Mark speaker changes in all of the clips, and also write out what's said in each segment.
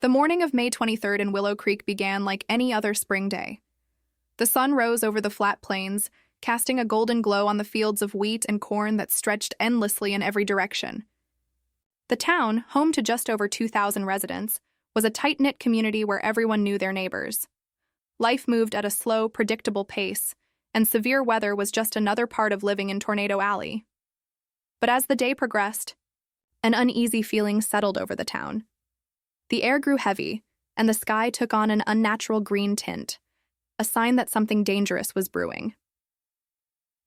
Speaker 1: The morning of May 23rd in Willow Creek began like any other spring day. The sun rose over the flat plains, casting a golden glow on the fields of wheat and corn that stretched endlessly in every direction. The town, home to just over 2,000 residents, was a tight-knit community where everyone knew their neighbors. Life moved at a slow, predictable pace, and severe weather was just another part of living in Tornado Alley. But as the day progressed, an uneasy feeling settled over the town. The air grew heavy, and the sky took on an unnatural green tint, a sign that something dangerous was brewing.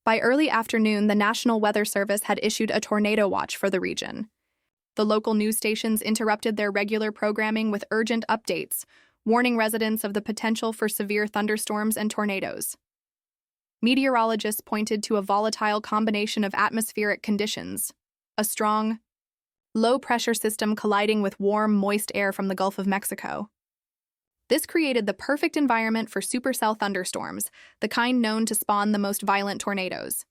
Speaker 1: By early afternoon, the National Weather Service had issued a tornado watch for the region. The local news stations interrupted their regular programming with urgent updates, warning residents of the potential for severe thunderstorms and tornadoes. Meteorologists pointed to a volatile combination of atmospheric conditions, a strong, low-pressure system colliding with warm, moist air from the Gulf of Mexico. This created the perfect environment for supercell thunderstorms, the kind known to spawn the most violent tornadoes.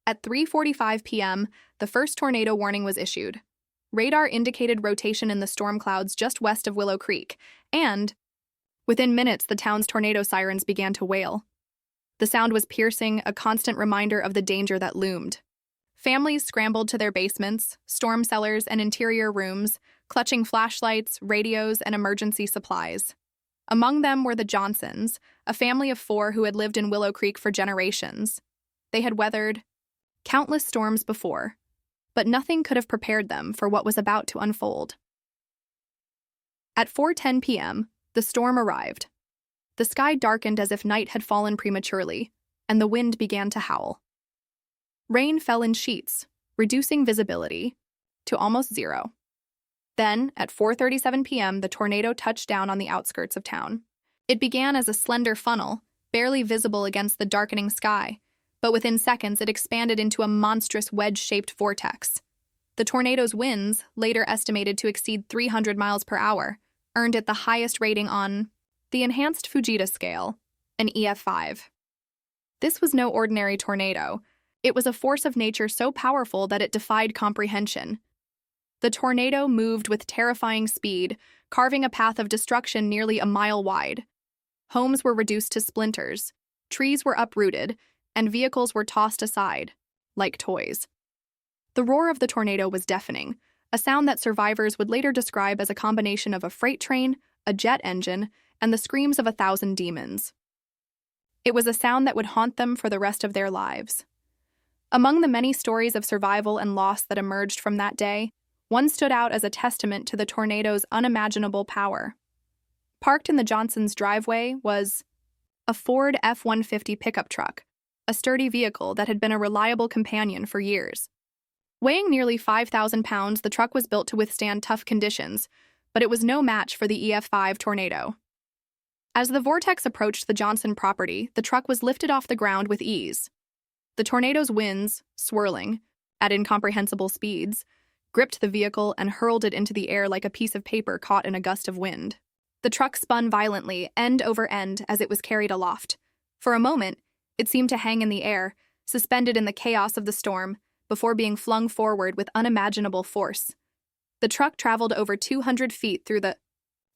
Speaker 1: At 3:45 p.m., the first tornado warning was issued. Radar indicated rotation in the storm clouds just west of Willow Creek, and within minutes, the town's tornado sirens began to wail. The sound was piercing, a constant reminder of the danger that loomed. Families scrambled to their basements, storm cellars, and interior rooms, clutching flashlights, radios, and emergency supplies. Among them were the Johnsons, a family of 4 who had lived in Willow Creek for generations. They had weathered countless storms before, but nothing could have prepared them for what was about to unfold. At 4:10 p.m., the storm arrived. The sky darkened as if night had fallen prematurely, and the wind began to howl. Rain fell in sheets, reducing visibility to almost zero. Then, at 4:37 p.m., the tornado touched down on the outskirts of town. It began as a slender funnel, barely visible against the darkening sky, but within seconds it expanded into a monstrous wedge-shaped vortex. The tornado's winds, later estimated to exceed 300 miles per hour, earned it the highest rating on the Enhanced Fujita Scale, an EF5. This was no ordinary tornado. It was a force of nature so powerful that it defied comprehension. The tornado moved with terrifying speed, carving a path of destruction nearly a mile wide. Homes were reduced to splinters, trees were uprooted, and vehicles were tossed aside, like toys. The roar of the tornado was deafening, a sound that survivors would later describe as a combination of a freight train, a jet engine, and the screams of 1,000 demons. It was a sound that would haunt them for the rest of their lives. Among the many stories of survival and loss that emerged from that day, one stood out as a testament to the tornado's unimaginable power. Parked in the Johnsons' driveway was a Ford F-150 pickup truck, a sturdy vehicle that had been a reliable companion for years. Weighing nearly 5,000 pounds, the truck was built to withstand tough conditions, but it was no match for the EF5 tornado. As the vortex approached the Johnson property, the truck was lifted off the ground with ease. The tornado's winds, swirling at incomprehensible speeds, gripped the vehicle and hurled it into the air like a piece of paper caught in a gust of wind. The truck spun violently, end over end, as it was carried aloft. For a moment, it seemed to hang in the air, suspended in the chaos of the storm, before being flung forward with unimaginable force. The truck traveled over 200 feet through the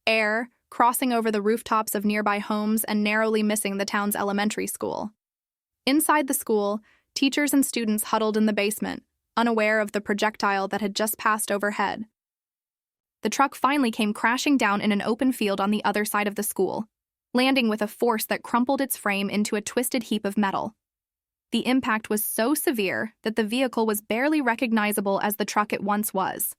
Speaker 1: air, crossing over the rooftops of nearby homes and narrowly missing the town's elementary school. Inside the school, teachers and students huddled in the basement, unaware of the projectile that had just passed overhead. The truck finally came crashing down in an open field on the other side of the school, landing with a force that crumpled its frame into a twisted heap of metal. The impact was so severe that the vehicle was barely recognizable as the truck it once was.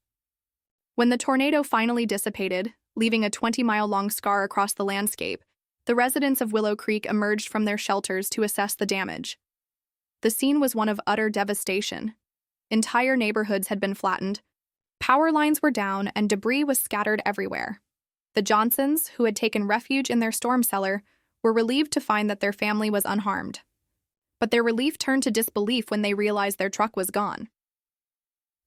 Speaker 1: When the tornado finally dissipated, leaving a 20-mile-long scar across the landscape, the residents of Willow Creek emerged from their shelters to assess the damage. The scene was one of utter devastation. Entire neighborhoods had been flattened, power lines were down, and debris was scattered everywhere. The Johnsons, who had taken refuge in their storm cellar, were relieved to find that their family was unharmed. But their relief turned to disbelief when they realized their truck was gone.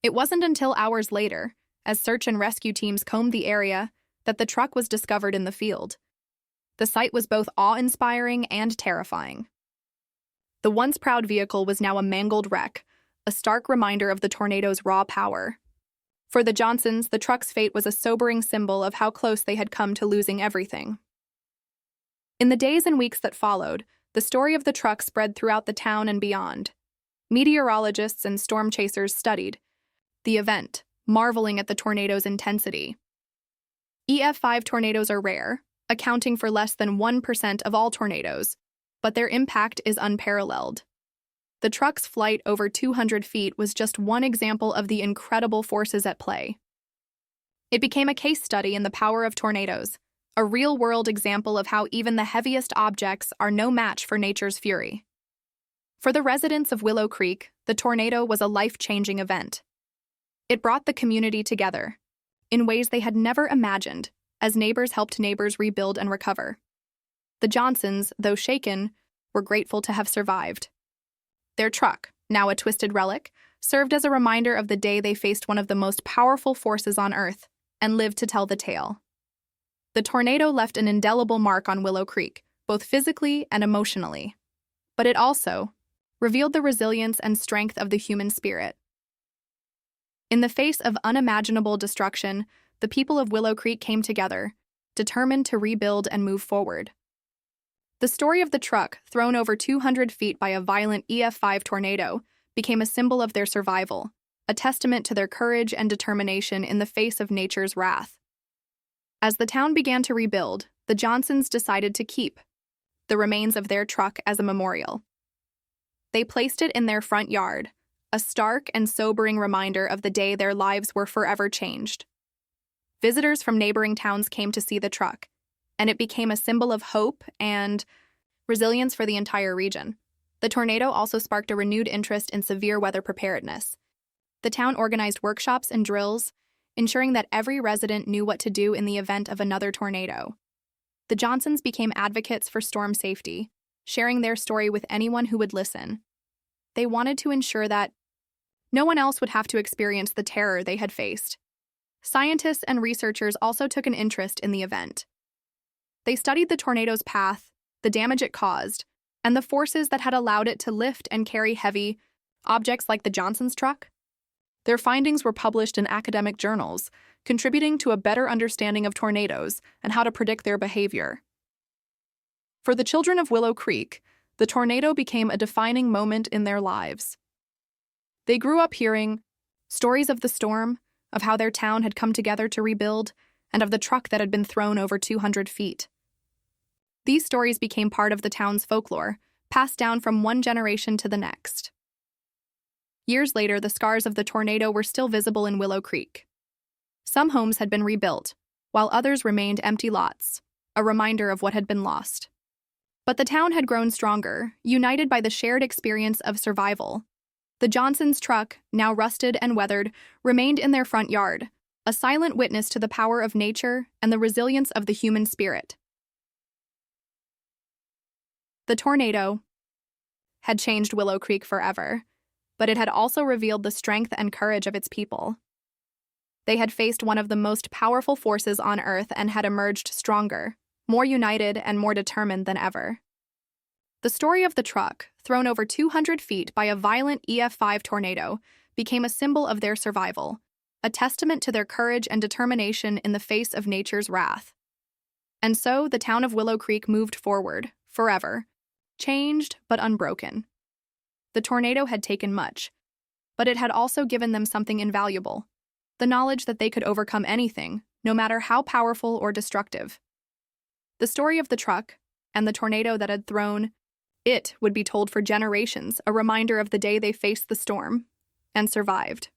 Speaker 1: It wasn't until hours later, as search and rescue teams combed the area, that the truck was discovered in the field. The sight was both awe-inspiring and terrifying. The once proud vehicle was now a mangled wreck, a stark reminder of the tornado's raw power. For the Johnsons, the truck's fate was a sobering symbol of how close they had come to losing everything. In the days and weeks that followed, the story of the truck spread throughout the town and beyond. Meteorologists and storm chasers studied the event, marveling at the tornado's intensity. EF5 tornadoes are rare, accounting for less than 1% of all tornadoes, but their impact is unparalleled. The truck's flight over 200 feet was just one example of the incredible forces at play. It became a case study in the power of tornadoes, a real-world example of how even the heaviest objects are no match for nature's fury. For the residents of Willow Creek, the tornado was a life-changing event. It brought the community together in ways they had never imagined, as neighbors helped neighbors rebuild and recover. The Johnsons, though shaken, were grateful to have survived. Their truck, now a twisted relic, served as a reminder of the day they faced one of the most powerful forces on Earth and lived to tell the tale. The tornado left an indelible mark on Willow Creek, both physically and emotionally. But it also revealed the resilience and strength of the human spirit. In the face of unimaginable destruction, the people of Willow Creek came together, determined to rebuild and move forward. The story of the truck, thrown over 200 feet by a violent EF5 tornado, became a symbol of their survival, a testament to their courage and determination in the face of nature's wrath. As the town began to rebuild, the Johnsons decided to keep the remains of their truck as a memorial. They placed it in their front yard, a stark and sobering reminder of the day their lives were forever changed. Visitors from neighboring towns came to see the truck, and it became a symbol of hope and resilience for the entire region. The tornado also sparked a renewed interest in severe weather preparedness. The town organized workshops and drills, ensuring that every resident knew what to do in the event of another tornado. The Johnsons became advocates for storm safety, sharing their story with anyone who would listen. They wanted to ensure that no one else would have to experience the terror they had faced. Scientists and researchers also took an interest in the event. They studied the tornado's path, the damage it caused, and the forces that had allowed it to lift and carry heavy objects like the Johnsons' truck. Their findings were published in academic journals, contributing to a better understanding of tornadoes and how to predict their behavior. For the children of Willow Creek, the tornado became a defining moment in their lives. They grew up hearing stories of the storm, of how their town had come together to rebuild, and of the truck that had been thrown over 200 feet. These stories became part of the town's folklore, passed down from one generation to the next. Years later, the scars of the tornado were still visible in Willow Creek. Some homes had been rebuilt, while others remained empty lots, a reminder of what had been lost. But the town had grown stronger, united by the shared experience of survival. The Johnsons' truck, now rusted and weathered, remained in their front yard, a silent witness to the power of nature and the resilience of the human spirit. The tornado had changed Willow Creek forever, but it had also revealed the strength and courage of its people. They had faced one of the most powerful forces on Earth and had emerged stronger, more united and more determined than ever. The story of the truck, thrown over 200 feet by a violent EF5 tornado, became a symbol of their survival, a testament to their courage and determination in the face of nature's wrath. And so the town of Willow Creek moved forward, forever, changed but unbroken. The tornado had taken much, but it had also given them something invaluable, the knowledge that they could overcome anything, no matter how powerful or destructive. The story of the truck, and the tornado that had thrown it would be told for generations, a reminder of the day they faced the storm and survived.